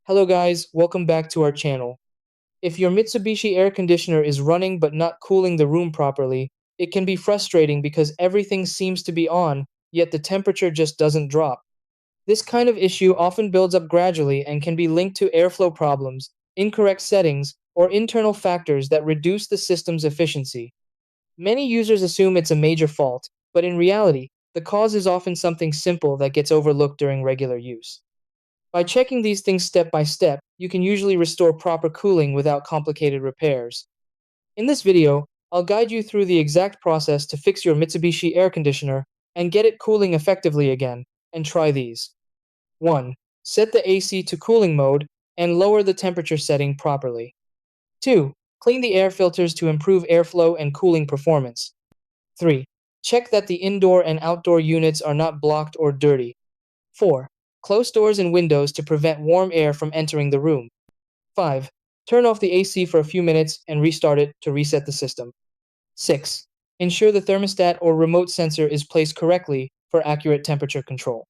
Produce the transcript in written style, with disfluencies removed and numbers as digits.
Hello guys, welcome back to our channel. If your Mitsubishi air conditioner is running but not cooling the room properly, it can be frustrating because everything seems to be on, yet the temperature just doesn't drop. This kind of issue often builds up gradually and can be linked to airflow problems, incorrect settings, or internal factors that reduce the system's efficiency. Many users assume it's a major fault, but in reality, the cause is often something simple that gets overlooked during regular use. By checking these things step by step, you can usually restore proper cooling without complicated repairs. In this video, I'll guide you through the exact process to fix your Mitsubishi air conditioner and get it cooling effectively again, and try these. 1. Set the AC to cooling mode and lower the temperature setting properly. 2. Clean the air filters to improve airflow and cooling performance. 3. Check that the indoor and outdoor units are not blocked or dirty. 4. Close doors and windows to prevent warm air from entering the room. 5. Turn off the AC for a few minutes and restart it to reset the system. 6. Ensure the thermostat or remote sensor is placed correctly for accurate temperature control.